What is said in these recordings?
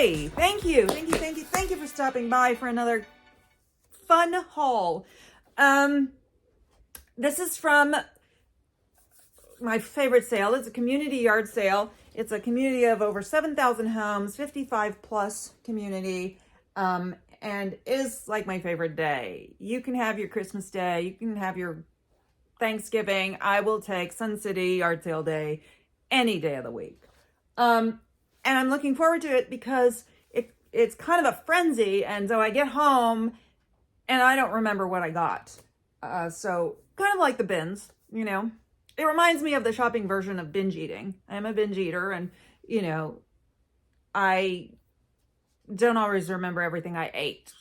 Hey, thank you for stopping by for another fun haul. This is from my favorite sale. It's a community yard sale. It's a community of over 7,000 homes, 55 plus community, and is like my favorite day. You can have your Christmas day, you can have your Thanksgiving. I will take Sun City yard sale day any day of the week. And I'm looking forward to it because it's kind of a frenzy. And so I get home and I don't remember what I got. So kind of like the bins, you know, it reminds me of the shopping version of binge eating. I'm a binge eater and, you know, I don't always remember everything I ate.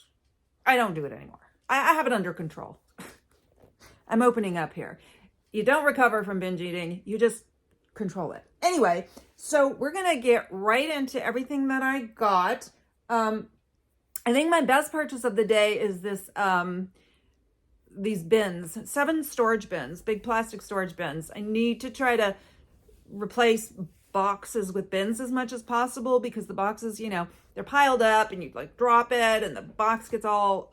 I don't do it anymore. I have it under control. I'm opening up here. You don't recover from binge eating. You just control it. Anyway, so we're going to get right into everything that I got. I think my best purchase of the day is this, these bins, 7 storage bins, big plastic storage bins. I need to try to replace boxes with bins as much as possible because the boxes, you know, they're piled up and you like drop it and the box gets all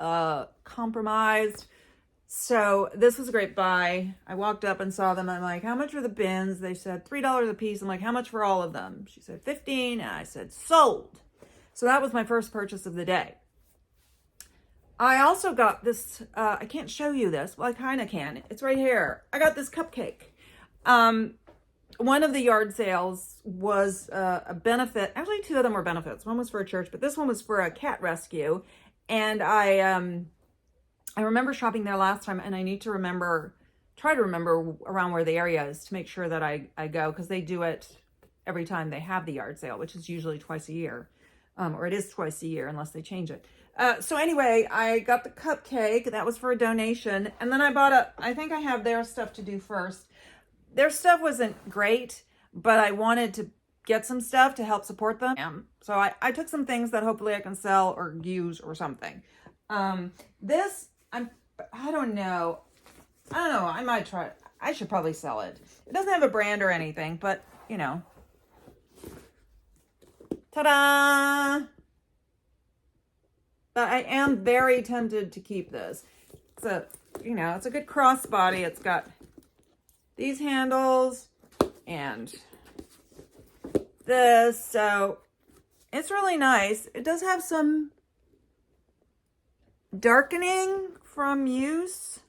compromised. So this was a great buy. I walked up and saw them. I'm like, how much are the bins? They said $3 a piece. I'm like, how much for all of them? She said 15, and I said sold. So that was my first purchase of the day. I also got this, I can't show you this. Well, I kind of can. It's right here. I got this cupcake. One of the yard sales was a benefit. Actually, 2 of them were benefits. One was for a church, but this one was for a cat rescue. And I remember shopping there last time, and I need to try to remember around where the area is to make sure that I go, because they do it every time they have the yard sale, which is usually twice a year, or it is twice a year unless they change it. So anyway, I got the cupcake. That was for a donation. And then I bought I think I have their stuff to do first. Their stuff wasn't great, but I wanted to get some stuff to help support them. So I took some things that hopefully I can sell or use or something. I don't know. I might try. I should probably sell it. It doesn't have a brand or anything, but you know. Ta-da! But I am very tempted to keep this. It's a good crossbody. It's got these handles and this, so it's really nice. It does have some darkening from use,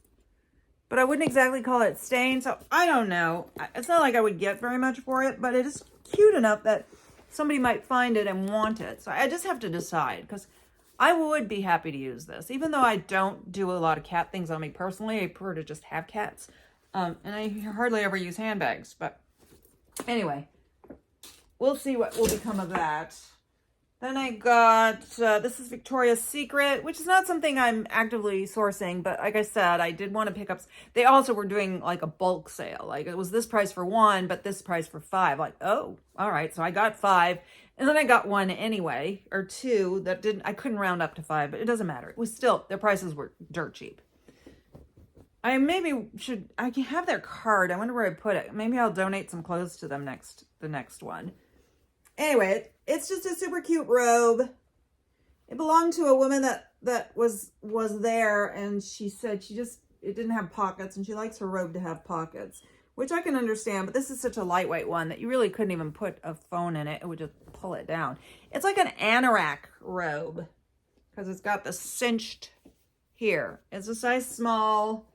but I wouldn't exactly call it stain, so I don't know. It's not like I would get very much for it, but it is cute enough that somebody might find it and want it. So I just have to decide, because I would be happy to use this, even though I don't do a lot of cat things on me personally. I prefer to just have cats, and I hardly ever use handbags, but anyway, we'll see what will become of that. Then I got, this is Victoria's Secret, which is not something I'm actively sourcing, but like I said, I did want to pick up. They also were doing like a bulk sale. Like it was this price for 1, but this price for 5. Like, oh, all right. So I got 5, and then I got 1 anyway, or 2 that I couldn't round up to 5, but it doesn't matter. It was still, their prices were dirt cheap. I can have their card. I wonder where I put it. Maybe I'll donate some clothes to them the next one. Anyway, it's just a super cute robe. It belonged to a woman that was there, and she said it didn't have pockets, and she likes her robe to have pockets, which I can understand, but this is such a lightweight one that you really couldn't even put a phone in it. It would just pull it down. It's like an anorak robe because it's got the cinched here. It's a size small,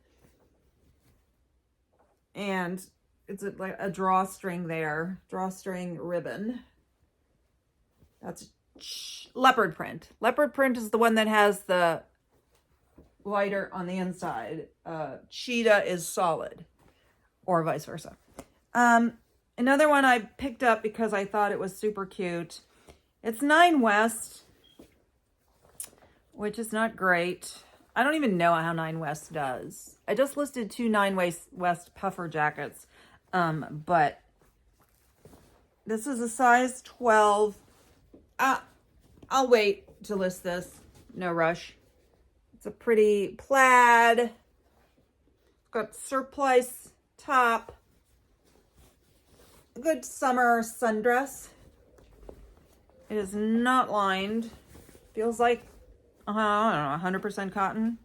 and it's like a drawstring there, drawstring ribbon. That's leopard print. Leopard print is the one that has the lighter on the inside. Cheetah is solid, or vice versa. Another one I picked up because I thought it was super cute. It's 9 West, which is not great. I don't even know how 9 West does. I just listed 2 9 West puffer jackets, but this is a size 12. I'll wait to list this. No rush. It's a pretty plaid. It's got surplice top. A good summer sundress. It is not lined. Feels like, I don't know, 100% cotton.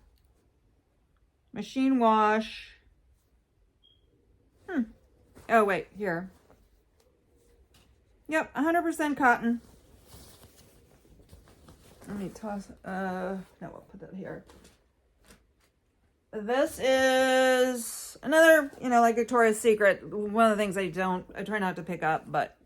Machine wash. Oh, wait, here. Yep, 100% cotton. Let me toss, no, we'll put that here. This is another, like Victoria's Secret. One of the things I try not to pick up, but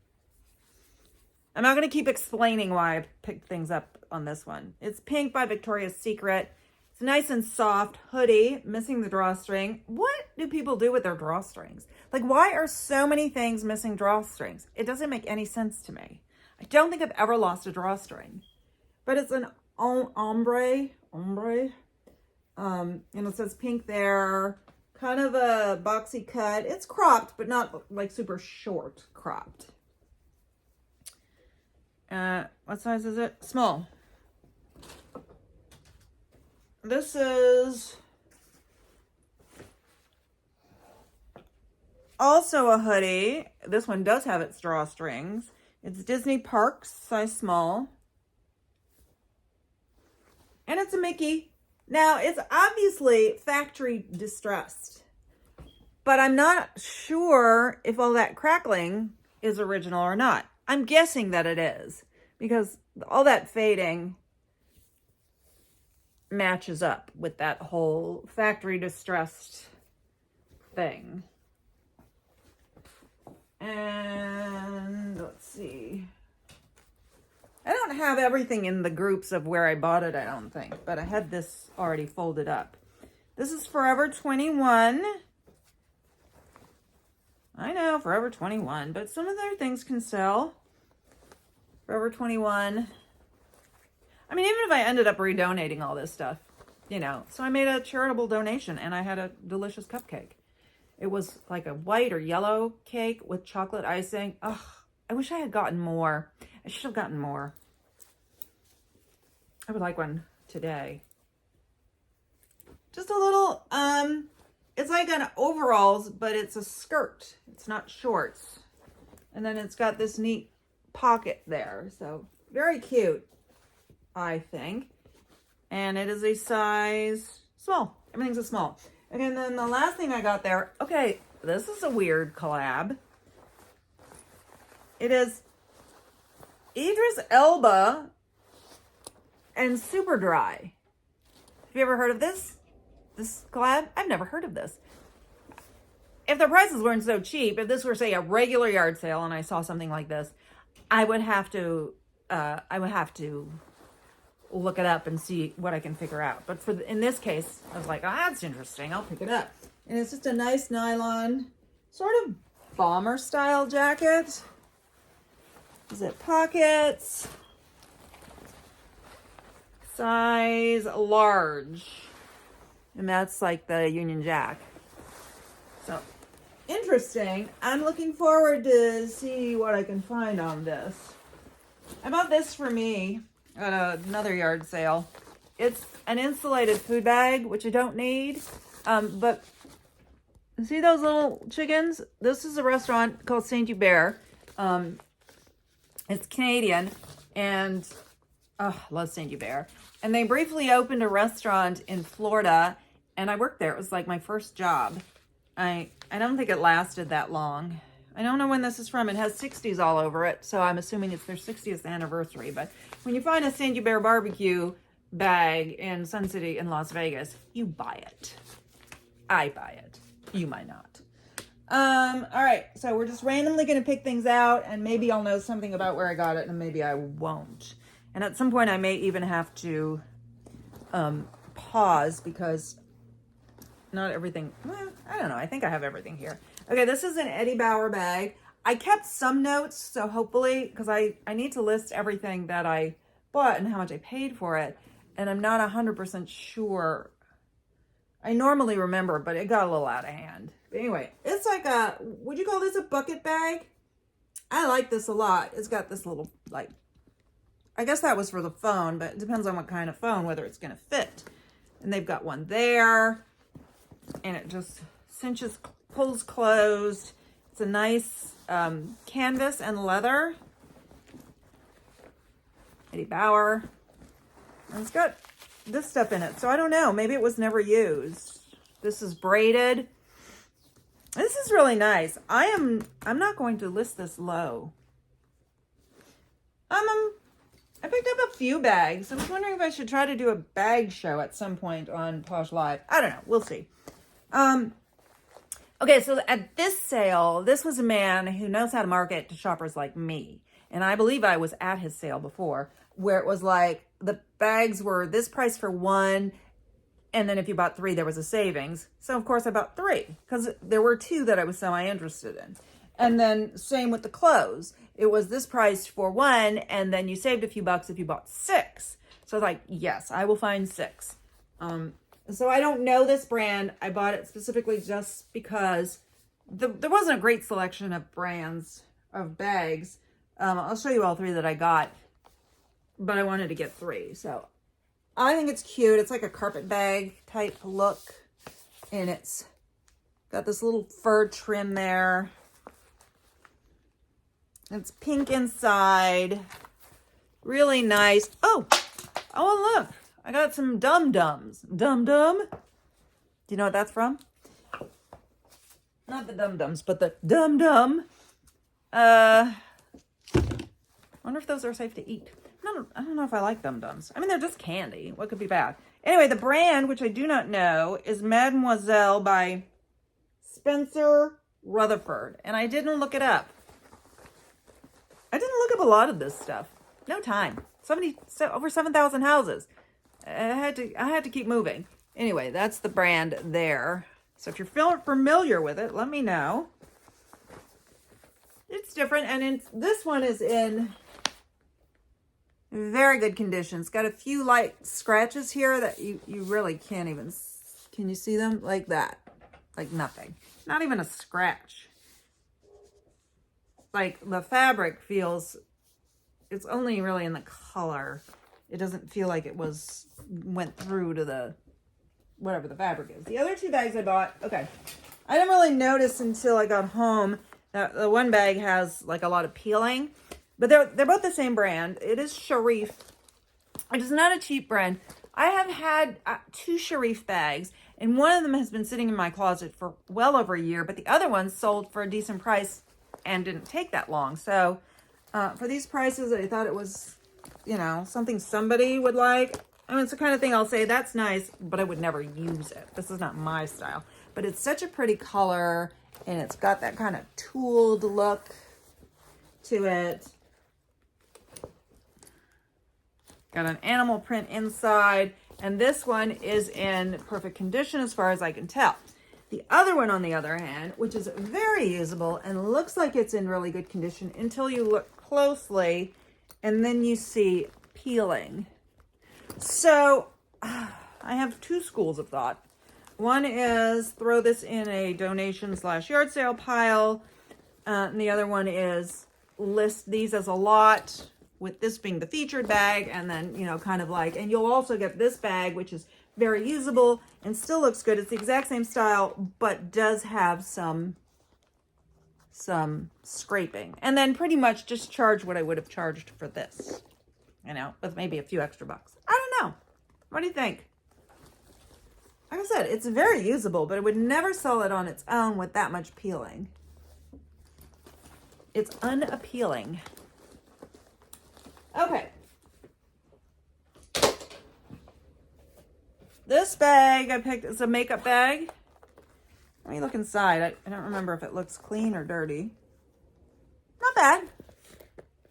I'm not going to keep explaining why I picked things up on this one. It's pink by Victoria's Secret. It's nice and soft hoodie, missing the drawstring. What do people do with their drawstrings? Like, why are so many things missing drawstrings? It doesn't make any sense to me. I don't think I've ever lost a drawstring. But it's an ombre. And it says pink there. Kind of a boxy cut. It's cropped, but not like super short cropped. What size is it? Small. This is also a hoodie. This one does have its drawstrings. It's Disney Parks, size small. And it's a Mickey. Now, it's obviously factory distressed, but I'm not sure if all that crackling is original or not. I'm guessing that it is, because all that fading matches up with that whole factory distressed thing. And let's see. I don't have everything in the groups of where I bought it, I don't think, but I had this already folded up. This is Forever 21. I know, Forever 21, but some of their things can sell. Forever 21. I mean, even if I ended up redonating all this stuff, so I made a charitable donation and I had a delicious cupcake. It was like a white or yellow cake with chocolate icing. Oh, I wish I had gotten more. I should have gotten more. I would like one today. Just a little, it's like an overalls, but it's a skirt. It's not shorts. And then it's got this neat pocket there. So very cute, I think. And it is a size small. Everything's a small. Okay, and then the last thing I got there. Okay, this is a weird collab. It is Idris Elba and Superdry. Have you ever heard of this? This collab? I've never heard of this. If the prices weren't so cheap, if this were, say, a regular yard sale and I saw something like this, I would have to look it up and see what I can figure out. But in this case, I was like, that's interesting. I'll pick it up. And it's just a nice nylon, sort of bomber style jacket. Zip pockets. Size large. And that's like the Union Jack. So, interesting. I'm looking forward to see what I can find on this. I bought this for me at another yard sale. It's an insulated food bag, which I don't need. But see those little chickens? This is a restaurant called Saint Hubert. It's Canadian, and love Saint Hubert. And they briefly opened a restaurant in Florida, and I worked there. It was like my first job. I don't think it lasted that long. I don't know when this is from. It has 60s all over it, so I'm assuming it's their 60th anniversary. But when you find a Saint Hubert barbecue bag in Sun City in Las Vegas, you buy it. I buy it. You might not. All right, so we're just randomly going to pick things out, and maybe I'll know something about where I got it, and maybe I won't. And at some point, I may even have to pause, because not everything, I don't know. I think I have everything here. Okay, this is an Eddie Bauer bag. I kept some notes, so hopefully, because I need to list everything that I bought and how much I paid for it, and I'm not 100% sure. I normally remember, but it got a little out of hand. But anyway, it's like a, would you call this a bucket bag? I like this a lot. It's got this little, like, I guess that was for the phone, but it depends on what kind of phone, whether it's going to fit. And they've got one there, and it just cinches, pulls closed. It's a nice canvas and leather. Eddie Bauer. And it's got this stuff in it. So I don't know. Maybe it was never used. This is braided. This is really nice. I'm not going to list this low. I picked up a few bags. I was wondering if I should try to do a bag show at some point on Posh Live. I don't know. We'll see. Okay, so at this sale, this was a man who knows how to market to shoppers like me. And I believe I was at his sale before, where it was like the bags were this price for one, and then if you bought three, there was a savings. So, of course, I bought three because there were two that I was semi-interested in. And then same with the clothes. It was this price for one, and then you saved a few bucks if you bought six. So I was like, yes, I will find six. So I don't know this brand. I bought it specifically just because there wasn't a great selection of brands of bags. I'll show you all three that I got, but I wanted to get three. So I think it's cute. It's like a carpet bag type look, and it's got this little fur trim there. It's pink inside. Really nice. Oh, look. I got some dum-dums. Dum-dum. Do you know what that's from? Not the dum-dums, but the dum-dum. Wonder if those are safe to eat. I don't know if I like dum-dums. I mean, they're just candy. What could be bad? Anyway, the brand, which I do not know, is Mademoiselle by Spencer Rutherford. And I didn't look it up. I didn't look up a lot of this stuff. No time. Over 7,000 houses. I had to keep moving. Anyway, that's the brand there. So if you're familiar with it, let me know. It's different, and this one is in very good condition. It's got a few light scratches here that you really can't even. Can you see them? Like that. Like nothing. Not even a scratch. Like the fabric feels, it's only really in the color. It doesn't feel like it went through to the, whatever the fabric is. The other two bags I bought, okay. I didn't really notice until I got home that the one bag has like a lot of peeling, but they're both the same brand. It is Sharif. It is not a cheap brand. I have had two Sharif bags, and one of them has been sitting in my closet for well over a year, but the other one sold for a decent price and didn't take that long. So for these prices, I thought it was, something somebody would like. I mean, it's the kind of thing I'll say, that's nice, but I would never use it. This is not my style. But it's such a pretty color, and it's got that kind of tooled look to it. Got an animal print inside, and this one is in perfect condition as far as I can tell. The other one, on the other hand, which is very usable and looks like it's in really good condition until you look closely, and then you see peeling. So I have two schools of thought. One is throw this in a donation/yard sale pile. And the other one is list these as a lot, with this being the featured bag, and then, kind of like, and you'll also get this bag, which is very usable and still looks good. It's the exact same style, but does have some scraping. And then pretty much just charge what I would have charged for this, with maybe a few extra bucks. I don't know. What do you think? Like I said, it's very usable, but I would never sell it on its own with that much peeling. It's unappealing. Okay. This bag I picked is a makeup bag. Let me look inside. I don't remember if it looks clean or dirty. Not bad.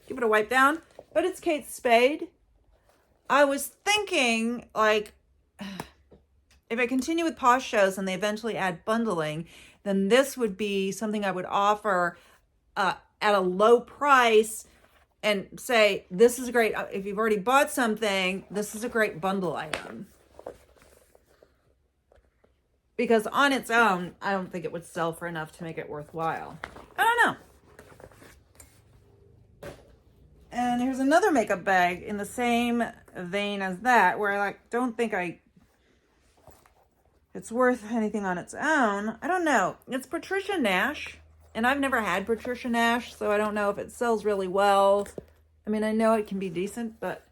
Give it a wipe down. But it's Kate Spade. I was thinking, like, if I continue with Posh shows and they eventually add bundling, then this would be something I would offer at a low price and say, this is great. If you've already bought something, this is a great bundle item. Because on its own, I don't think it would sell for enough to make it worthwhile. I don't know. And here's another makeup bag in the same vein as that, where I don't think it's worth anything on its own. I don't know. It's Patricia Nash, and I've never had Patricia Nash, so I don't know if it sells really well. I mean, I know it can be decent, but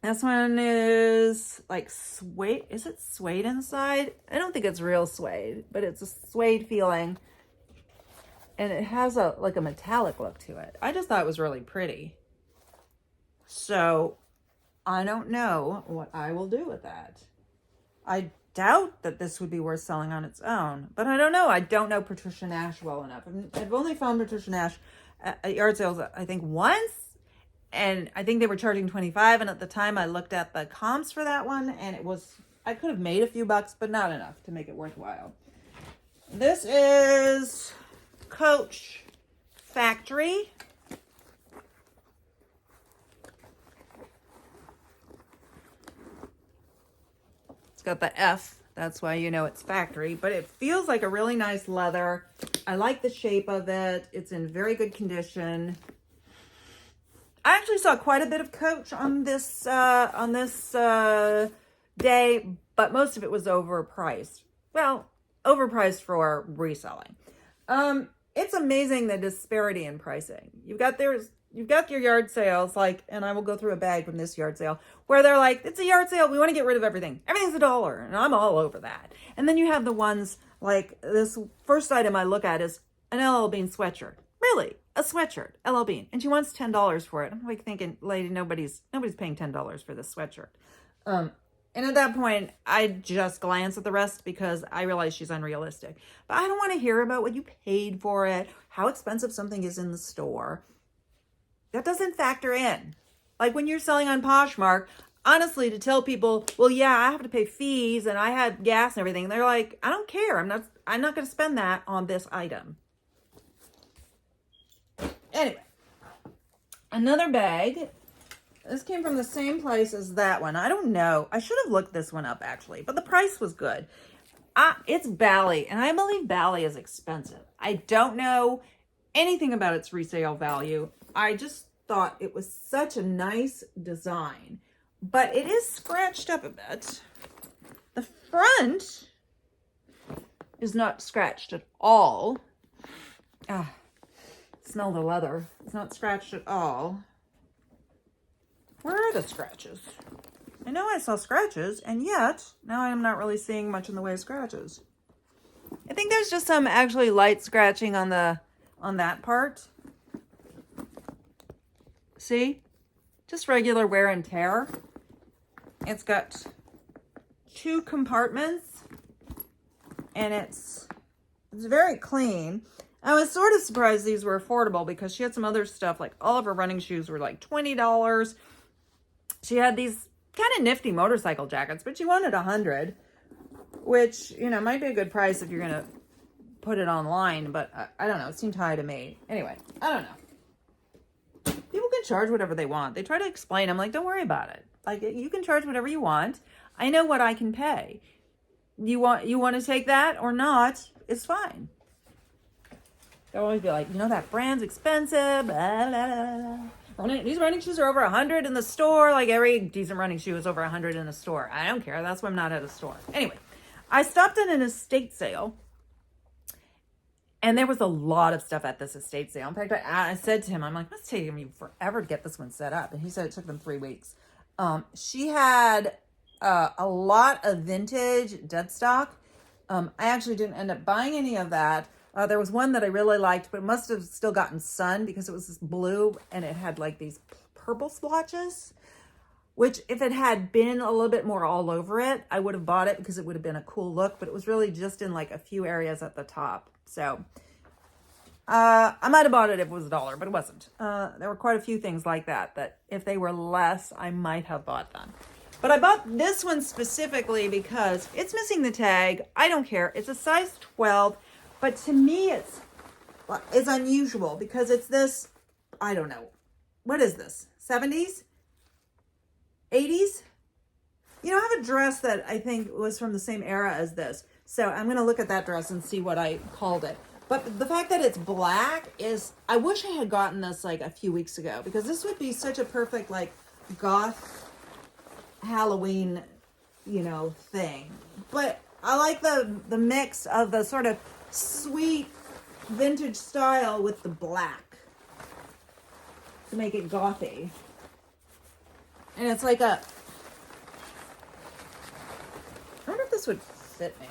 This one is like suede. Is it suede inside? I don't think it's real suede, but it's a suede feeling. And it has a like a metallic look to it. I just thought it was really pretty. So I don't know what I will do with that. I doubt that this would be worth selling on its own, but I don't know. I don't know Patricia Nash well enough. I've only found Patricia Nash at yard sales, I think, once. And I think they were charging $25. And at the time I looked at the comps for that one, and I could have made a few bucks, but not enough to make it worthwhile. This is Coach Factory. It's got the F. That's why you know it's factory, but it feels like a really nice leather. I like the shape of it. It's in very good condition. I actually saw quite a bit of Coach on this day, but most of it was overpriced. Well, overpriced for reselling. It's amazing the disparity in pricing. You've got your yard sales, like, and I will go through a bag from this yard sale where they're like, it's a yard sale, we want to get rid of everything. Everything's $1, and I'm all over that. And then you have the ones like this first item I look at is an LL Bean sweatshirt. Really? A sweatshirt, LL Bean, and she wants $10 for it. I'm like thinking, lady, nobody's paying $10 for this sweatshirt. And at that point, I just glance at the rest because I realize she's unrealistic. But I don't want to hear about what you paid for it, how expensive something is in the store. That doesn't factor in. Like when you're selling on Poshmark, honestly, to tell people, well, yeah, I have to pay fees and I had gas and everything. They're like, I don't care. I'm not going to spend that on this item. Anyway, another bag. This came from the same place as that one. I don't know. I should have looked this one up, actually. But the price was good. It's Bali. And I believe Bali is expensive. I don't know anything about its resale value. I just thought it was such a nice design. But it is scratched up a bit. The front is not scratched at all. Smell the leather. It's not scratched at all. Where are the scratches? I know I saw scratches, and yet now I'm not really seeing much in the way of scratches. I think there's just some actually light scratching on that part. See? Just regular wear and tear. It's got 2 compartments, and it's very clean. I was sort of surprised these were affordable because she had some other stuff, like all of her running shoes were like $20. She had these kind of nifty motorcycle jackets, but she wanted $100, which, might be a good price if you're going to put it online, but I don't know. It seemed high to me. Anyway, I don't know. People can charge whatever they want. They try to explain. I'm like, don't worry about it. Like, you can charge whatever you want. I know what I can pay. You want to take that or not, it's fine. They'll always be like, that brand's expensive. Blah, blah, blah. These running shoes are over $100 in the store. Like every decent running shoe is over $100 in the store. I don't care. That's why I'm not at a store. Anyway, I stopped at an estate sale. And there was a lot of stuff at this estate sale. In fact, I said to him, I'm like, it's taking me forever to get this one set up. And he said it took them 3 weeks. She had a lot of vintage dead stock. I actually didn't end up buying any of that. There was one that I really liked, but it must have still gotten sun because it was this blue and it had like these purple splotches, which if it had been a little bit more all over it, I would have bought it because it would have been a cool look, but it was really just in like a few areas at the top. So I might have bought it if it was $1, but it wasn't. There were quite a few things like that if they were less, I might have bought them. But I bought this one specifically because it's missing the tag. I don't care. It's a size 12. But to me, it's unusual because it's this, I don't know. What is this? 70s? 80s? I have a dress that I think was from the same era as this. So I'm going to look at that dress and see what I called it. But the fact that it's black is, I wish I had gotten this like a few weeks ago because this would be such a perfect like goth Halloween, thing. But I like the mix of the sort of sweet vintage style with the black to make it gothy. And it's like a, I wonder if this would fit me.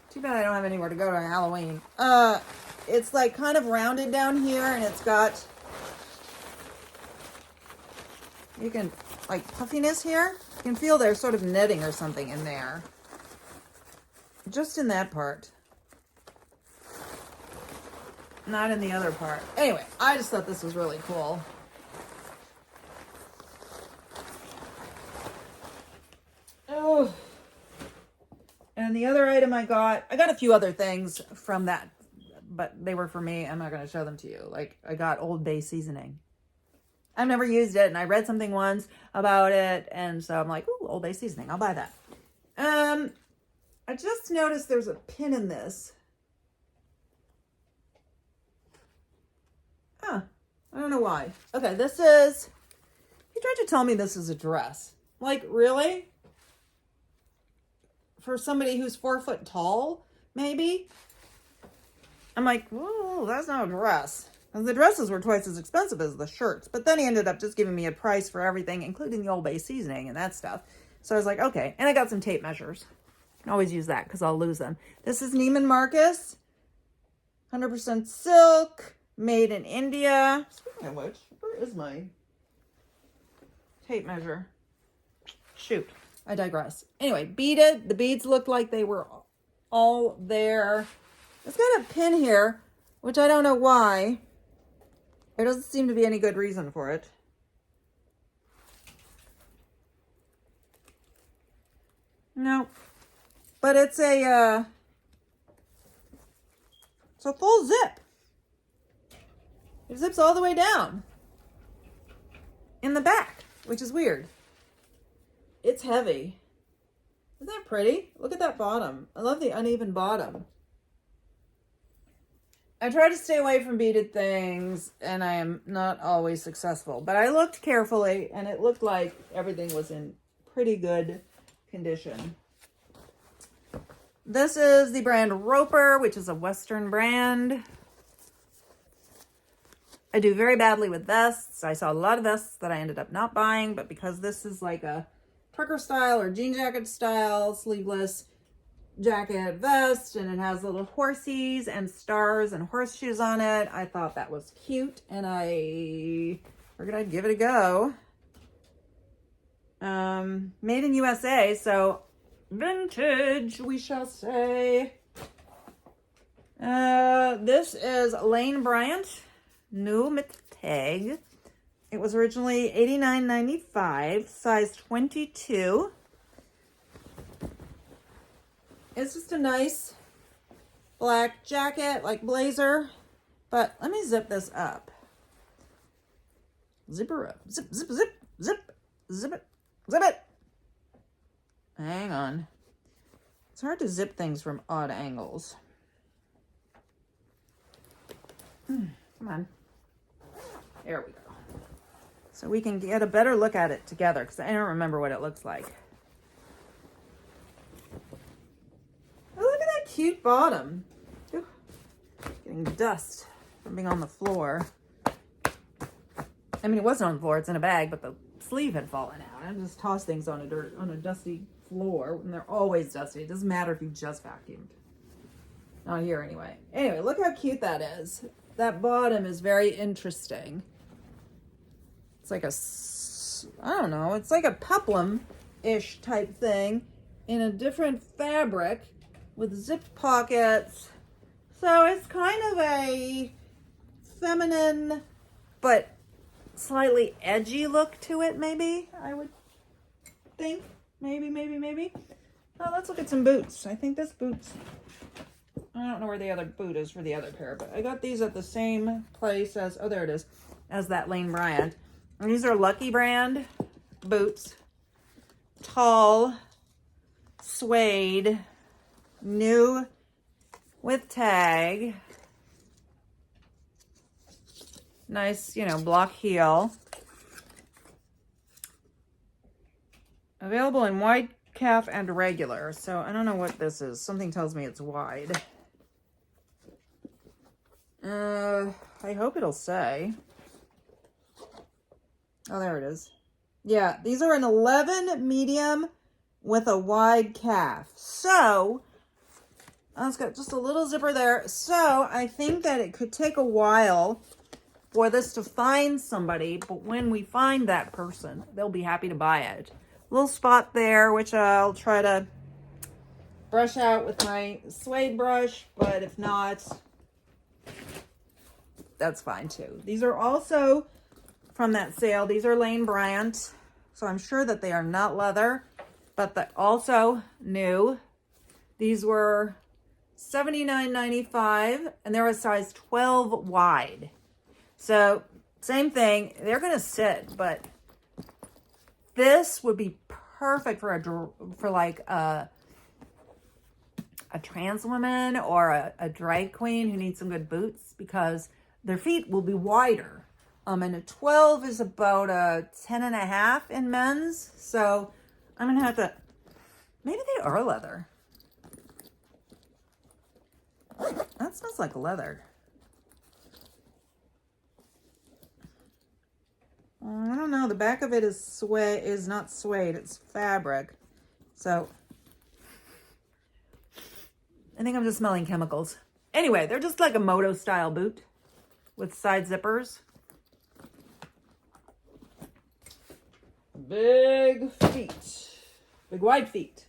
Too bad I don't have anywhere to go to Halloween. It's like kind of rounded down here, and it's got, you can, like, puffiness here. You can feel there's sort of netting or something in there. Just in that part. Not in the other part. Anyway, I just thought this was really cool. Oh. And the other item I got a few other things from that, but they were for me. I'm not going to show them to you. Like, I got Old Bay seasoning. I've never used it, and I read something once about it, and so I'm like, ooh, Old Bay seasoning. I'll buy that. I just noticed there's a pin in this. Huh. I don't know why. Okay, this is, he tried to tell me this is a dress. Like, really? For somebody who's 4 foot tall, maybe? I'm like, whoa, that's not a dress. And the dresses were twice as expensive as the shirts. But then he ended up just giving me a price for everything, including the Old Bay seasoning and that stuff. So I was like, okay. And I got some tape measures. I can always use that because I'll lose them. This is Neiman Marcus. 100% silk. Made in India. Speaking of which, where is my tape measure? Shoot. I digress. Anyway, beaded. The beads looked like they were all there. It's got a pin here, which I don't know why. There doesn't seem to be any good reason for it. No. But it's a full zip. It zips all the way down in the back, which is weird. It's heavy. Isn't that pretty? Look at that bottom. I love the uneven bottom. I try to stay away from beaded things, and I am not always successful. But I looked carefully, and it looked like everything was in pretty good condition. This is the brand Roper, which is a Western brand. I do very badly with vests. I saw a lot of vests that I ended up not buying, but because this is like a trucker style or jean jacket style, sleeveless jacket vest, and it has little horsies and stars and horseshoes on it, I thought that was cute, and I figured I'd give it a go. Made in USA, so vintage, we shall say. This is Lane Bryant, new mit tag. It was originally $89.95, size 22. It's just a nice black jacket, like blazer. But let me zip this up. Zip her up. Zip, zip, zip, zip, zip it, zip it. Hang on. It's hard to zip things from odd angles. Come on. There we go. So we can get a better look at it together, because I don't remember what it looks like. Oh, look at that cute bottom. Ooh, getting dust from being on the floor. I mean, it wasn't on the floor, it's in a bag, but the sleeve had fallen out. I just toss things on a dusty floor, and they're always dusty. It doesn't matter if you just vacuumed. Not here anyway. Anyway, look how cute that is. That bottom is very interesting. It's like a, I don't know, it's like a peplum-ish type thing in a different fabric with zip pockets. So it's kind of a feminine but slightly edgy look to it, maybe, I would think. Maybe. Oh, let's look at some boots. I think this boot's, I don't know where the other boot is for the other pair, but I got these at the same place as, oh, there it is, as that Lane Bryant. And these are Lucky brand boots. Tall, suede, new with tag. Nice, you know, block heel. Available in wide calf and regular. So I don't know what this is. Something tells me it's wide. I hope it'll say. Oh, there it is. Yeah, these are an 11 medium with a wide calf. So, it's got just a little zipper there. So, I think that it could take a while for this to find somebody, but when we find that person, they'll be happy to buy it. Little spot there, which I'll try to brush out with my suede brush, but if not, that's fine too. These are also from that sale. These are Lane Bryant, so I'm sure that they are not leather, but they're also new. These were $79.95, and they're a size 12 wide. So same thing, they're gonna sit, but this would be perfect for like a trans woman or a drag queen who needs some good boots, because their feet will be wider. And a 12 is about a 10.5 in men's. So I'm gonna have to, maybe they are leather. That smells like leather. I don't know. The back of it is not suede. It's fabric. So I think I'm just smelling chemicals. Anyway, they're just like a moto style boot with side zippers. Big feet. Big wide feet.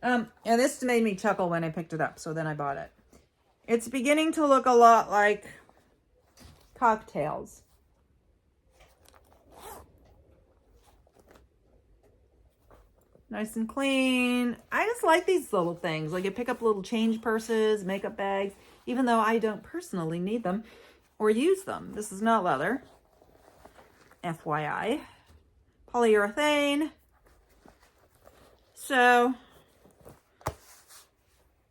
And this made me chuckle when I picked it up, so then I bought it. It's beginning to look a lot like cocktails. Nice and clean. I just like these little things. Like you pick up little change purses, makeup bags, even though I don't personally need them or use them. This is not leather. FYI. Polyurethane. So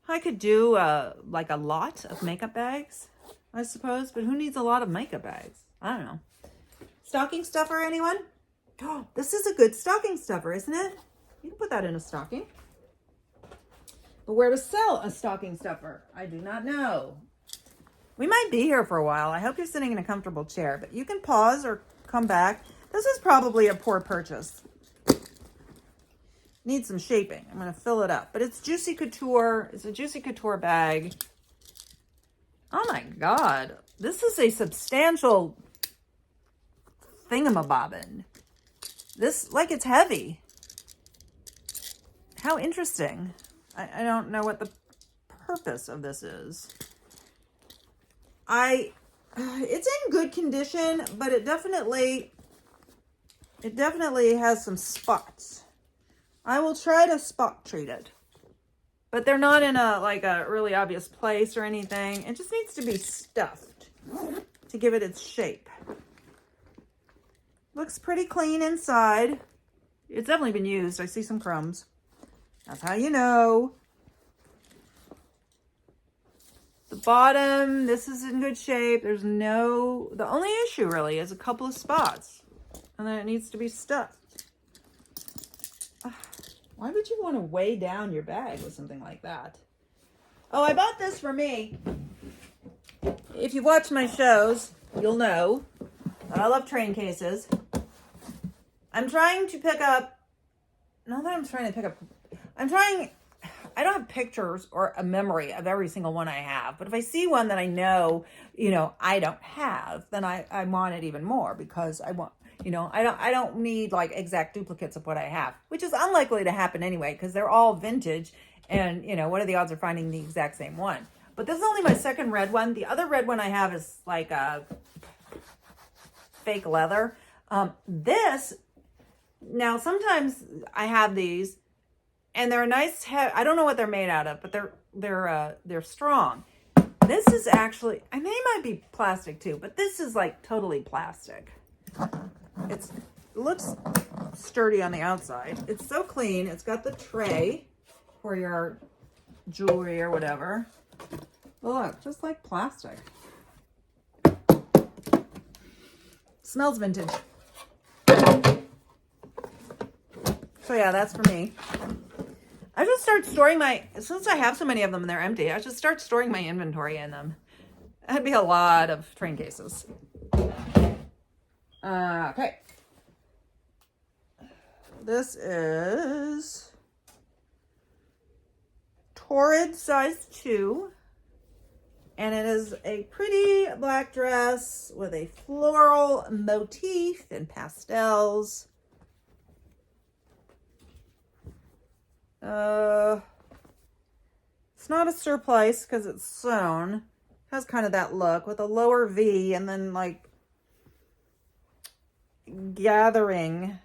I could do like a lot of makeup bags, I suppose, but who needs a lot of makeup bags? I don't know. Stocking stuffer, anyone? Oh, this is a good stocking stuffer, isn't it? You can put that in a stocking. But where to sell a stocking stuffer? I do not know. We might be here for a while. I hope you're sitting in a comfortable chair, but you can pause or come back. This is probably a poor purchase. Needs some shaping. I'm going to fill it up. But it's Juicy Couture. It's a Juicy Couture bag. Oh my God. This is a substantial thingamabobbin. This, like, it's heavy. How interesting. I don't know what the purpose of this is. It's in good condition, but it definitely has some spots. I will try to spot treat it, but they're not in a really obvious place or anything. It just needs to be stuffed to give it its shape. Looks pretty clean inside. It's definitely been used. I see some crumbs. That's how you know. The bottom, this is in good shape. The only issue really is a couple of spots. And then it needs to be stuffed. Why would you want to weigh down your bag with something like that? Oh, I bought this for me. If you've watched my shows, you'll know that I love train cases. I'm trying to pick up, I don't have pictures or a memory of every single one I have, but if I see one that I know, I don't have, then I want it even more, because I want, I don't need like exact duplicates of what I have, which is unlikely to happen anyway, because they're all vintage, and what are the odds of finding the exact same one? But this is only my second red one. The other red one I have is like a fake leather. Now sometimes I have these, and they're nice. I don't know what they're made out of, but they're strong. This is actually, they might be plastic too, but this is like totally plastic. It looks sturdy on the outside. It's so clean. It's got the tray for your jewelry or whatever. Look, just like plastic. Smells vintage. So yeah, that's for me. I just start storing since I have so many of them and they're empty, I should start storing my inventory in them. That'd be a lot of train cases. Okay. this is Torrid size 2. And it is a pretty black dress with a floral motif and pastels. It's not a surplice because it's sewn. It has kind of that look with a lower V and then like gathering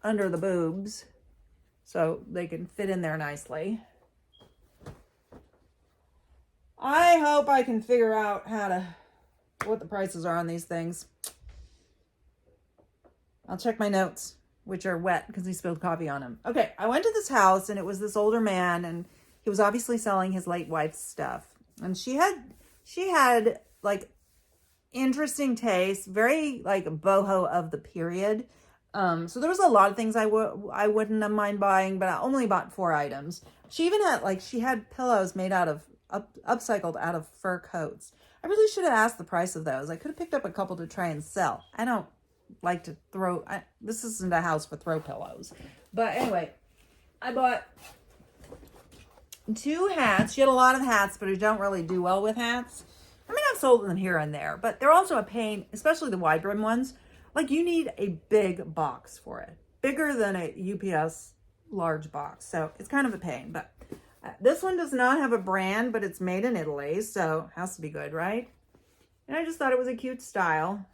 under the boobs so they can fit in there nicely. I hope I can figure out what the prices are on these things. I'll check my notes, which are wet because he spilled coffee on them. Okay, I went to this house and it was this older man and he was obviously selling his late wife's stuff. And she had like interesting taste, very like boho of the period. So there was a lot of things I wouldn't have mind buying, but I only bought 4 items. She even had she had pillows made out of upcycled out of fur coats. I really should have asked the price of those. I could have picked up a couple to try and sell. I don't like to throw, this isn't a house for throw pillows. But anyway, I bought 2 hats. She had a lot of hats, but I don't really do well with hats. I mean, I've sold them here and there, but they're also a pain, especially the wide brim ones. Like you need a big box for it, bigger than a UPS large box. So it's kind of a pain, but this one does not have a brand, but it's made in Italy, so it has to be good, right? And I just thought it was a cute style.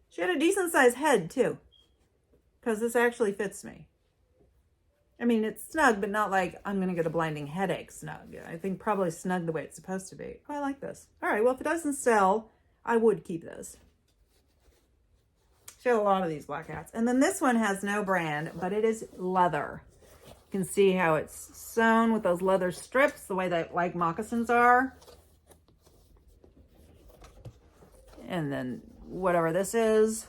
She had a decent sized head too, because this actually fits me. I mean, it's snug, but not like I'm going to get a blinding headache snug. I think probably snug the way it's supposed to be. Oh, I like this. All right, well, if it doesn't sell, I would keep this. She had a lot of these black hats. And then this one has no brand, but it is leather. You can see how it's sewn with those leather strips, the way that like moccasins are. And then whatever this is.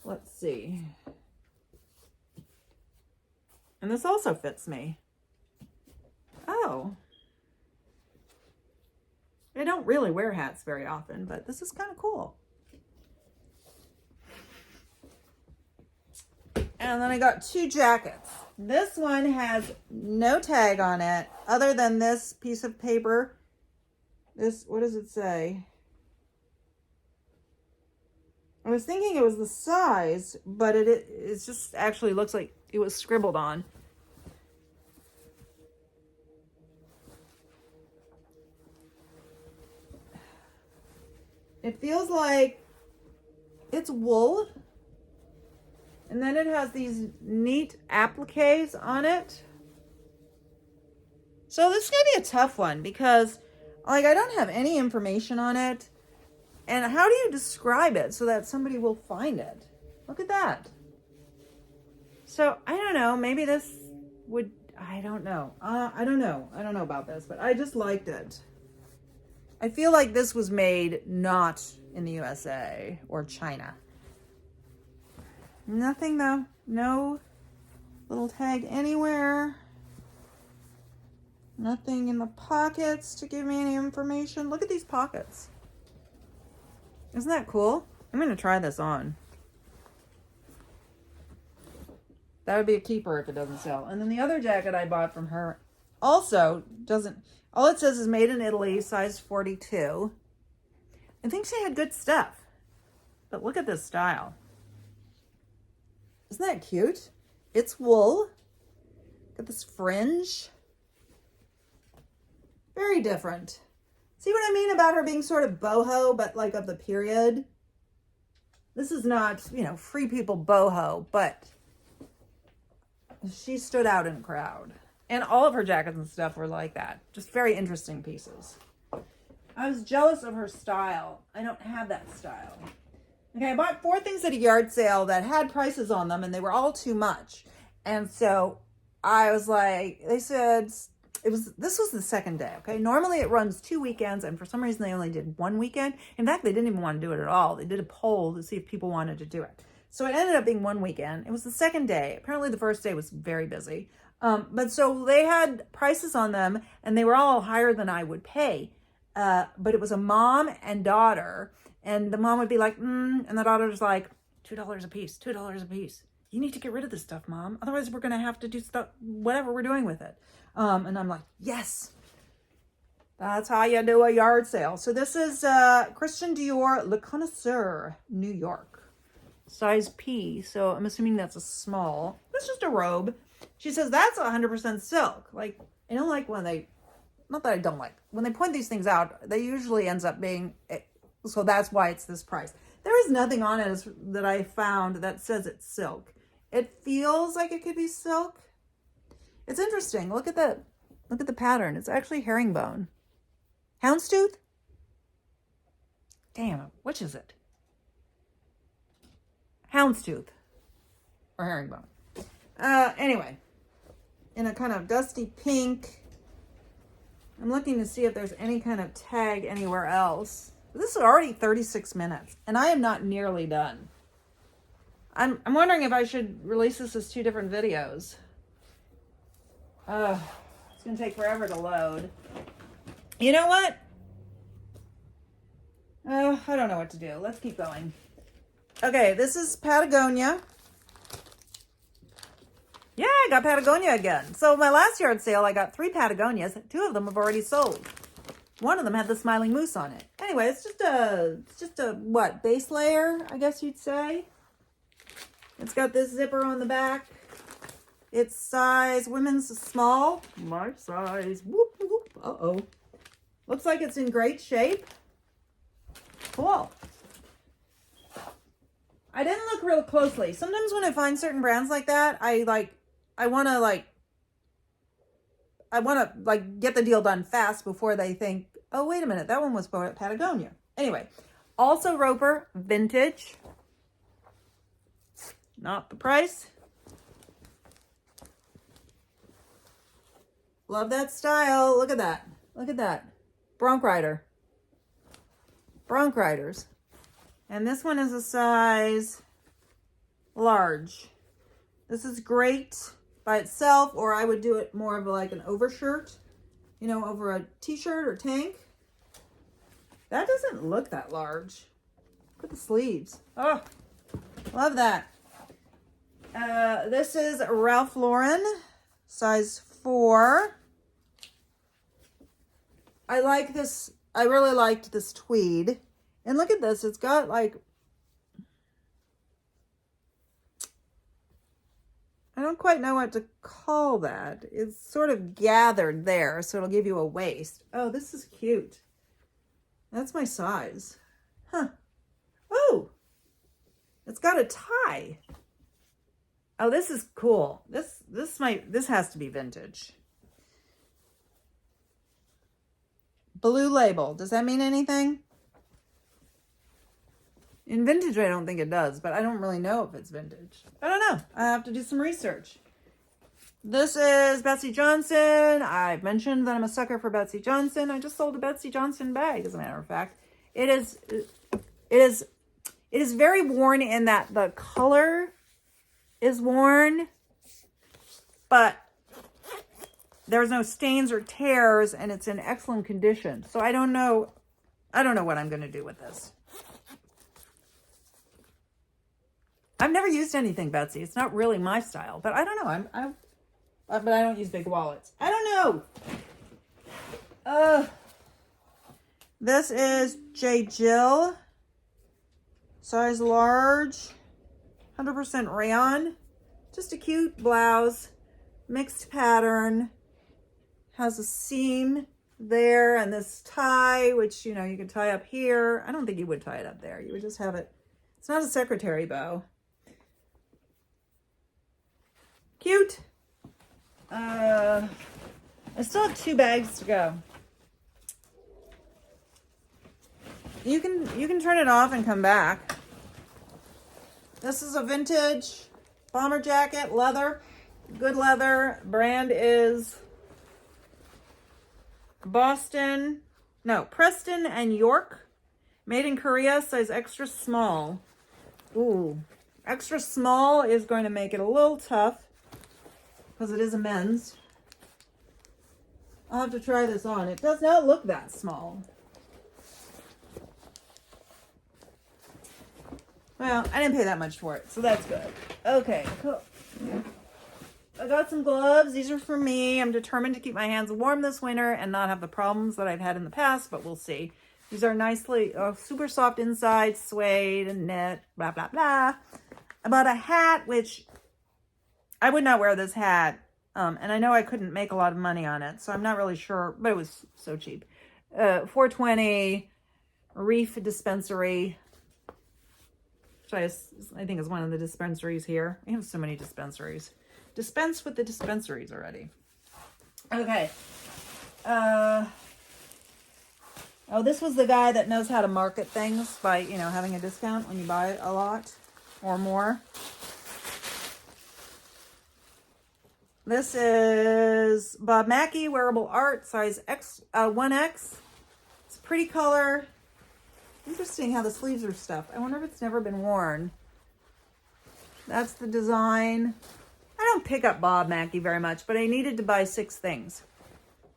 Let's see. And this also fits me. Oh. I don't really wear hats very often, but this is kind of cool. And then I got 2 jackets. This one has no tag on it other than this piece of paper. This, what does it say? I was thinking it was the size, but it just actually looks like it was scribbled on. It feels like it's wool. And then it has these neat appliques on it. So this is going to be a tough one because like I don't have any information on it. And how do you describe it so that somebody will find it? Look at that. So I don't know, maybe this would, I don't know. I don't know about this, but I just liked it. I feel like this was made not in the USA or China. Nothing though. No little tag anywhere. Nothing in the pockets to give me any information. Look at these pockets. Isn't that cool? I'm going to try this on. That would be a keeper if it doesn't sell. And then the other jacket I bought from her also doesn't, all it says is made in Italy, size 42. I think she had good stuff. But look at this style. Isn't that cute? It's wool. Got this fringe. Very different. See what I mean about her being sort of boho, but like of the period? This is not, you know, free people boho, but she stood out in a crowd. And all of her jackets and stuff were like that. Just very interesting pieces. I was jealous of her style. I don't have that style. Okay, I bought 4 things at a yard sale that had prices on them and they were all too much. And so I was like, they said, this was the second day, okay? Normally it runs 2 weekends and for some reason they only did 1 weekend. In fact, they didn't even want to do it at all. They did a poll to see if people wanted to do it. So it ended up being 1 weekend. It was the second day. Apparently the first day was very busy. But so they had prices on them and they were all higher than I would pay. but it was a mom and daughter. And the mom would be like, and the daughter's like, $2 a piece, $2 a piece. You need to get rid of this stuff, Mom. Otherwise, we're going to have to do stuff, whatever we're doing with it. And I'm like, yes, that's how you do a yard sale. So this is Christian Dior Le Connoisseur, New York. Size P. So I'm assuming that's a small. It's just a robe. She says that's 100% silk. Like, I don't like when they, not that I don't like, when they point these things out, they usually ends up being, so that's why it's this price. There is nothing on it that I found that says it's silk. It feels like it could be silk. It's interesting. Look at the pattern. It's actually herringbone. Houndstooth? Damn, which is it? Houndstooth or herringbone. Anyway, in a kind of dusty pink. I'm looking to see if there's any kind of tag anywhere else. This is already 36 minutes, and I am not nearly done. I'm wondering if I should release this as 2 different videos. It's going to take forever to load. You know what? I don't know what to do. Let's keep going. Okay, this is Patagonia. Yeah, I got Patagonia again. So my last yard sale, I got 3 Patagonias. 2 of them have already sold. One of them had the smiling moose on it. Anyway, it's just a what, base layer, I guess you'd say. It's got this zipper on the back. It's size, women's small. My size. Whoop, whoop. Uh-oh. Looks like it's in great shape. Cool. I didn't look real closely. Sometimes when I find certain brands like that, I want to get the deal done fast before they think, oh, wait a minute, that one was bought at Patagonia. Anyway, also Roper, vintage. Not the price. Love that style. Look at that. Look at that. Bronc Rider. Bronc Riders. And this one is a size large. This is great by itself, or I would do it more of like an overshirt, you know, over a t-shirt or tank. That doesn't look that large. Look at the sleeves. Oh, love that. This is Ralph Lauren, size 4. I like this. I really liked this tweed. And look at this. It's got like, I don't quite know what to call that. It's sort of gathered there, so it'll give you a waist. Oh, this is cute. That's my size. Huh. Oh, it's got a tie. Oh, this is cool. This has to be vintage. Blue label. Does that mean anything? In vintage, I don't think it does, but I don't really know if it's vintage. I don't know. I have to do some research. This is Betsy Johnson. I've mentioned that I'm a sucker for Betsy Johnson. I just sold a Betsy Johnson bag, as a matter of fact. It is very worn in that the color is worn, but there's no stains or tears, and it's in excellent condition. So I don't know what I'm going to do with this. I've never used anything Betsy. It's not really my style, but I don't know. But I don't use big wallets. I don't know. This is J. Jill, size large, 100% rayon. Just a cute blouse, mixed pattern. Has a seam there and this tie, which, you know, you can tie up here. I don't think you would tie it up there. You would just have it. It's not a secretary bow. Cute. I still have 2 bags to go. You can turn it off and come back. This is a vintage bomber jacket, leather, good leather. Brand is Preston and York. Made in Korea, size extra small. Ooh, extra small is going to make it a little tough because it is a men's. I'll have to try this on. It does not look that small. Well, I didn't pay that much for it, so that's good. Okay, cool. I got some gloves. These are for me. I'm determined to keep my hands warm this winter and not have the problems that I've had in the past, but we'll see. These are nicely, super soft inside, suede and knit, blah, blah, blah. I bought a hat, which I would not wear this hat. And I know I couldn't make a lot of money on it, so I'm not really sure, but it was so cheap. $4.20, Reef Dispensary, which I think is one of the dispensaries here. We have so many dispensaries. Dispense with the dispensaries already. Okay. Oh, this was the guy that knows how to market things by, having a discount when you buy a lot or more. This is Bob Mackie Wearable Art, size 1X. It's a pretty color. Interesting how the sleeves are stuffed. I wonder if it's never been worn. That's the design. I don't pick up Bob Mackie very much, but I needed to buy 6 things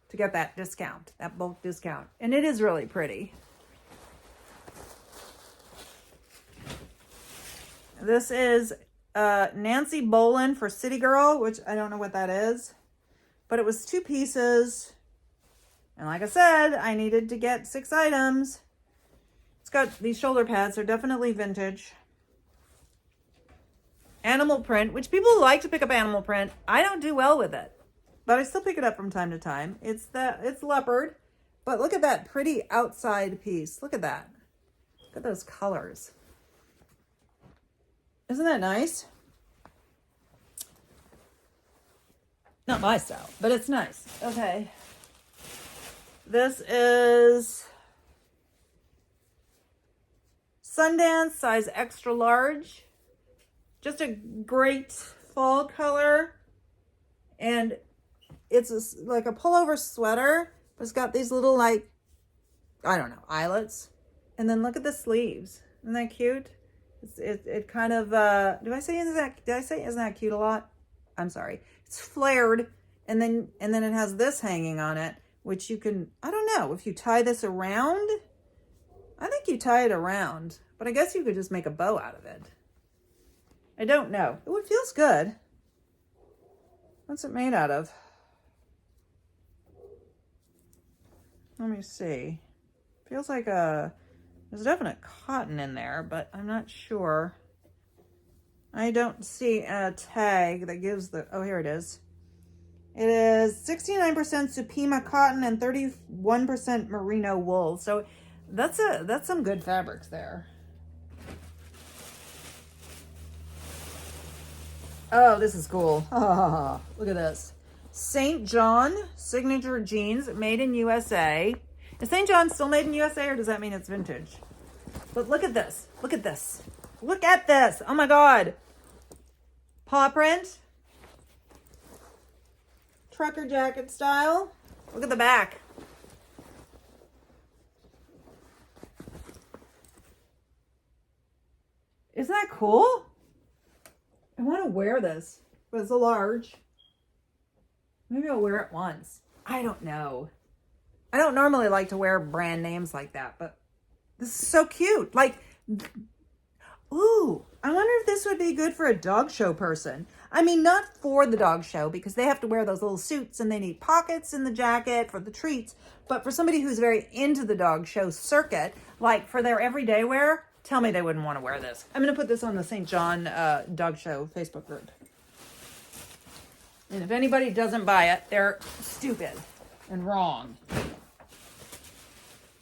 to get that discount, that bulk discount. And it is really pretty. This is Nancy Bolin for City Girl, which I don't know what that is. But it was 2 pieces. And like I said, I needed to get 6 items. It's got these shoulder pads. They're definitely vintage. Animal print, which people like to pick up animal print. I don't do well with it, but I still pick it up from time to time. It's leopard, but look at that pretty outside piece. Look at that. Look at those colors. Isn't that nice? Not my style, but it's nice. Okay. This is Sundance, size extra large. Just a great fall color. And it's like a pullover sweater. But it's got these little, like, I don't know, eyelets. And then look at the sleeves. Isn't that cute? It kind of, did I say isn't that cute a lot? I'm sorry. It's flared. And then it has this hanging on it, which you can, I don't know, if you tie this around, I think you tie it around. But I guess you could just make a bow out of it. I don't know. It feels good. What's it made out of? Let me see. Feels like there's definite cotton in there, but I'm not sure. I don't see a tag that gives oh, here it is. It is 69% Supima cotton and 31% merino wool. So that's some good fabrics there. Oh, this is cool. Oh, look at this. St. John signature jeans made in USA. Is St. John still made in USA, or does that mean it's vintage? But look at this. Look at this. Look at this. Oh my God. Paw print. Trucker jacket style. Look at the back. Isn't that cool? I want to wear this, but it's a large. Maybe I'll wear it once. I don't know. I don't normally like to wear brand names like that, but this is so cute. Like, ooh, I wonder if this would be good for a dog show person. I mean, not for the dog show, because they have to wear those little suits and they need pockets in the jacket for the treats. But for somebody who's very into the dog show circuit, like for their everyday wear, tell me they wouldn't want to wear this. I'm going to put this on the St. John Dog Show Facebook group. And if anybody doesn't buy it, they're stupid and wrong.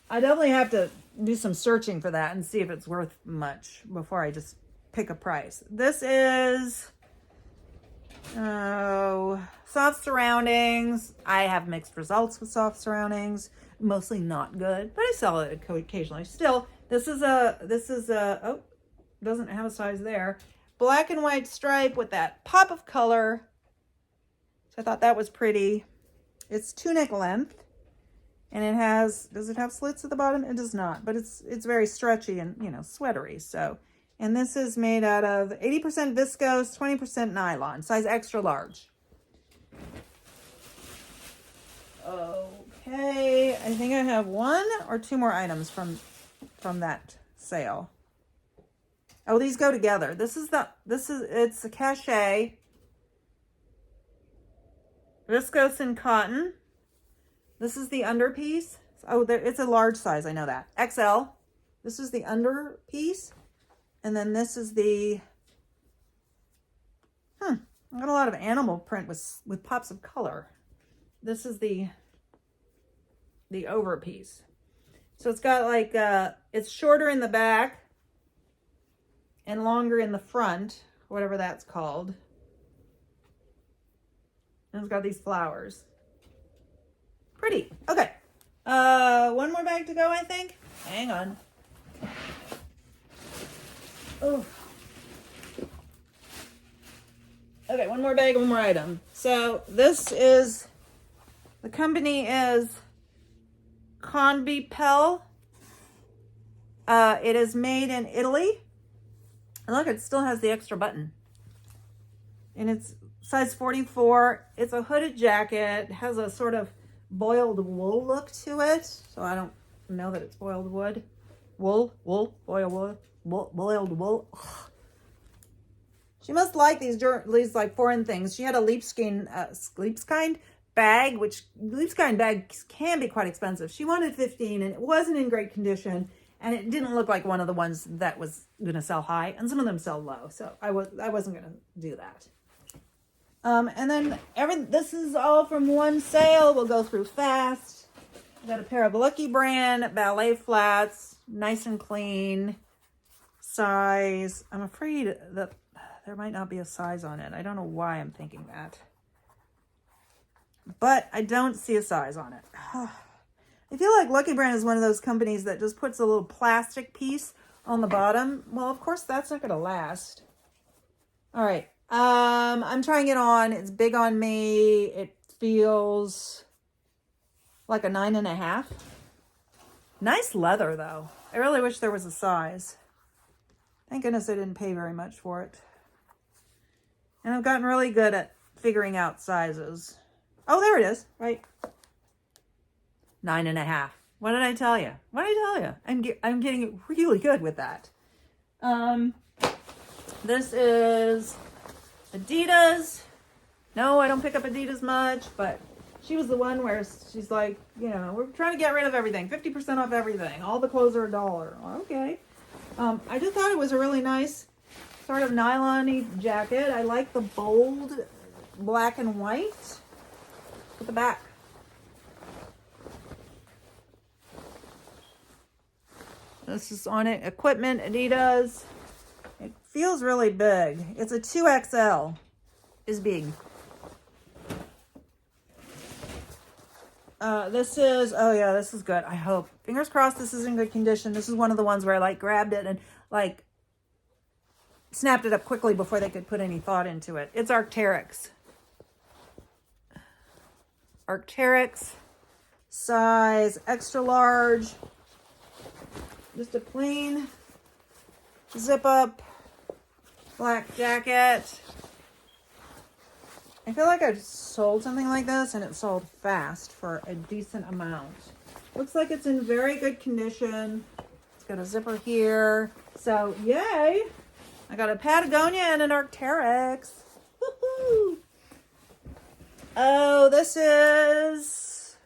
I definitely have to do some searching for that and see if it's worth much before I just pick a price. This is soft surroundings. I have mixed results with soft surroundings. Mostly not good, but I sell it occasionally. Still, this is oh, doesn't have a size there. Black and white stripe with that pop of color. So I thought that was pretty. It's tunic length, and it has, does it have slits at the bottom? It does not, but it's very stretchy and, sweatery. So, and this is made out of 80% viscose, 20% nylon, size extra large. Okay, I think I have 1 or 2 more items from that sale. Oh, these go together. It's a cachet. Viscose and cotton. This is the underpiece. Oh, it's a large size. I know that. XL. This is the underpiece. And then this is the, I got a lot of animal print with pops of color. This is the over piece. So it's got like, it's shorter in the back and longer in the front, whatever that's called. And it's got these flowers. Pretty. Okay. One more bag to go, I think. Hang on. Oh. Okay, one more bag, one more item. So this is, the company is Conbipel. It is made in Italy. And look, it still has the extra button. And it's size 44. It's a hooded jacket. It has a sort of boiled wool look to it. So I don't know that it's boiled wood. Boiled wool. Ugh. She must like these like foreign things. She had a Leapskind bag, which Leapskind bags can be quite expensive. She wanted 15 and it wasn't in great condition. And it didn't look like one of the ones that was going to sell high. And some of them sell low. So I wasn't going to do that. And then this is all from one sale. We'll go through fast. I got a pair of Lucky Brand ballet flats. Nice and clean. Size. I'm afraid that there might not be a size on it. I don't know why I'm thinking that. But I don't see a size on it. I feel like Lucky Brand is one of those companies that just puts a little plastic piece on the bottom. Well, of course, that's not going to last. All right. I'm trying it on. It's big on me. It feels like a 9.5. Nice leather, though. I really wish there was a size. Thank goodness I didn't pay very much for it. And I've gotten really good at figuring out sizes. Oh, there it is. Right. 9.5. What did I tell you? What did I tell you? I'm getting really good with that. This is Adidas. No, I don't pick up Adidas much, but she was the one where she's like, we're trying to get rid of everything. 50% off everything. All the clothes are $1. Okay. I just thought it was a really nice sort of nylon-y jacket. I like the bold black and white at the back. This is on it. Equipment, Adidas. It feels really big. It's a 2XL. Is big. This is good. I hope. Fingers crossed this is in good condition. This is one of the ones where I grabbed it and snapped it up quickly before they could put any thought into it. It's Arc'teryx. Arc'teryx. Size extra large. Just a plain zip up black jacket. I feel like I've sold something like this and it sold fast for a decent amount. Looks like it's in very good condition. It's got a zipper here. So yay! I got a Patagonia and an Arc'teryx. Woohoo! Oh, this is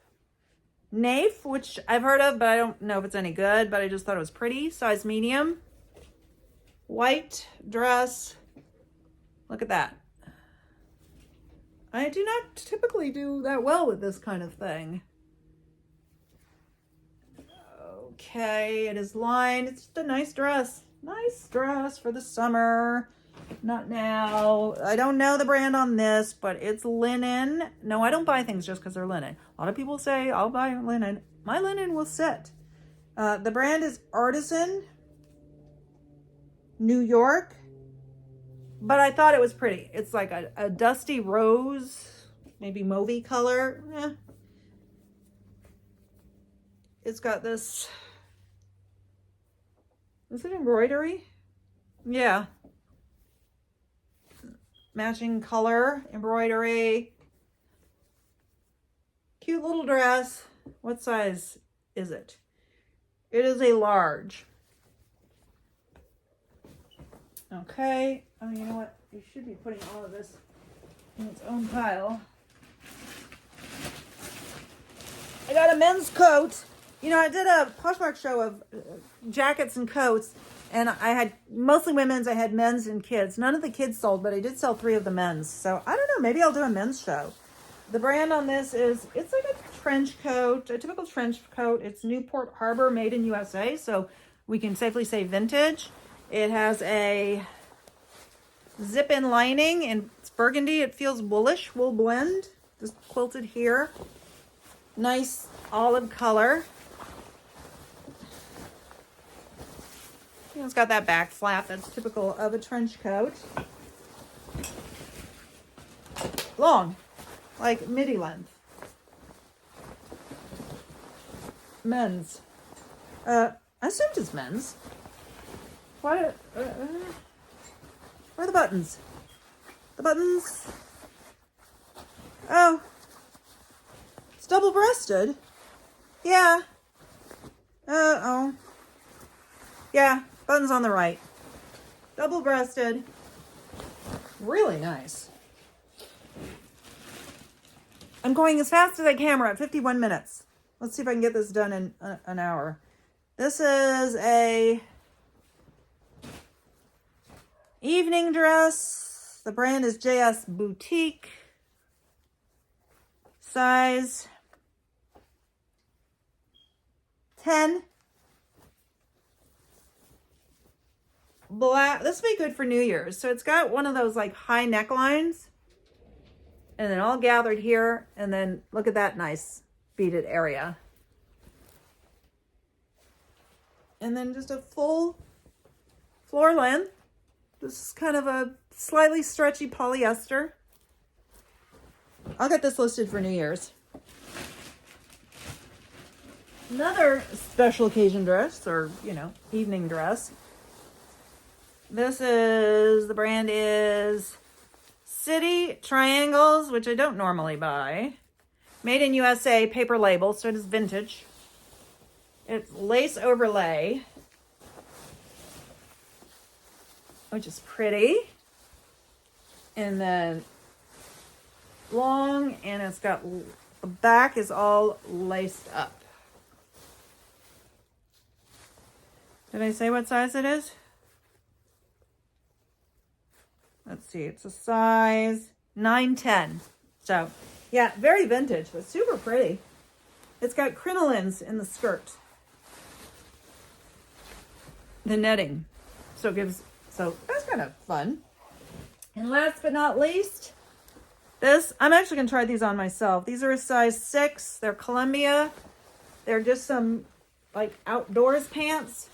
Nafe, which I've heard of, but I don't know if it's any good, but I just thought it was pretty. Size medium. White dress. Look at that. I do not typically do that well with this kind of thing. Okay, it is lined. It's just a nice dress. Nice dress for the summer. Not now. I don't know the brand on this, but it's linen. No, I don't buy things just because they're linen. A lot of people say, I'll buy linen. My linen will sit. The brand is Artisan, New York. But I thought it was pretty. It's like a dusty rose, maybe mauvey color. It's got this. Is it embroidery? Yeah. Matching color, embroidery. Cute little dress. What size is it? It is a large. Okay. Oh, you know what? You should be putting all of this in its own pile. I got a men's coat. You know, I did a Poshmark show of jackets and coats, and I had mostly women's. I had men's and kids. None of the kids sold, but I did sell 3 of the men's. So I don't know. Maybe I'll do a men's show. The brand on this is, it's like a trench coat, a typical trench coat. It's Newport Harbor, made in USA, so we can safely say vintage. It has a zip-in lining, and it's burgundy. It feels woolish, wool blend, just quilted here. Nice olive color. You know, it's got that back flap that's typical of a trench coat. Long, like midi length. Men's. I assumed it's men's. What? Where are the buttons? The buttons. Oh. It's double-breasted. Yeah. Oh. Yeah, buttons on the right. Double-breasted. Really nice. I'm going as fast as I can. We're at 51 minutes. Let's see if I can get this done in an hour. This is a evening dress. The brand is JS Boutique. Size 10. Black. This will be good for New Year's. So it's got one of those like high necklines, and then all gathered here, and then look at that nice beaded area. And then just a full floor length. This is kind of a slightly stretchy polyester. I'll get this listed for New Year's. Another special occasion dress, or, you know, evening dress. This is, the brand is City Triangles, which I don't normally buy. Made in USA, paper label, so it is vintage. It's lace overlay, which is pretty. And then long, and it's got, the back is all laced up. Did I say what size it is? Let's see, it's a size 9-10. So, yeah, very vintage, but super pretty. It's got crinolines in the skirt. The netting. So that's kind of fun. And last but not least, this, I'm actually going to try these on myself. These are a size 6. They're Columbia. They're just some, like, outdoors pants.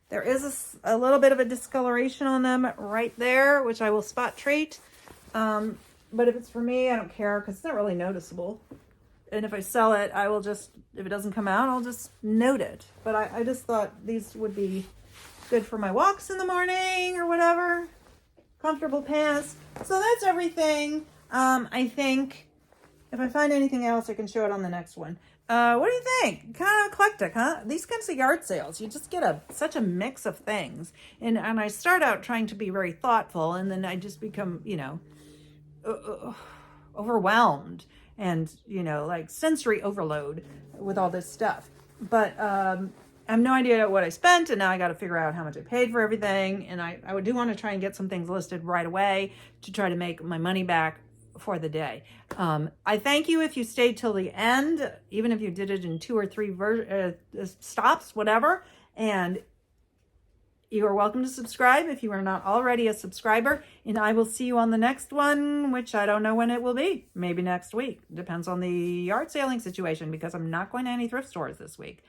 There is a little bit of a discoloration on them right there, which I will spot treat. But if it's for me, I don't care because it's not really noticeable. And if I sell it, I will just, if it doesn't come out, I'll just note it. But I just thought these would be good for my walks in the morning or whatever. Comfortable pants. So that's everything. I think if I find anything else, I can show it on the next one. What do you think? Kind of eclectic, huh? These kinds of yard sales, you just get such a mix of things. And I start out trying to be very thoughtful, and then I just become, you know, overwhelmed and, you know, like sensory overload with all this stuff. But I have no idea what I spent, and now I got to figure out how much I paid for everything. And I do want to try and get some things listed right away to try to make my money back for the day. I thank you if you stayed till the end, even if you did it in 2 or 3 stops, whatever. And you are welcome to subscribe if you are not already a subscriber. And I will see you on the next one, which I don't know when it will be. Maybe next week. Depends on the yard sailing situation, because I'm not going to any thrift stores this week.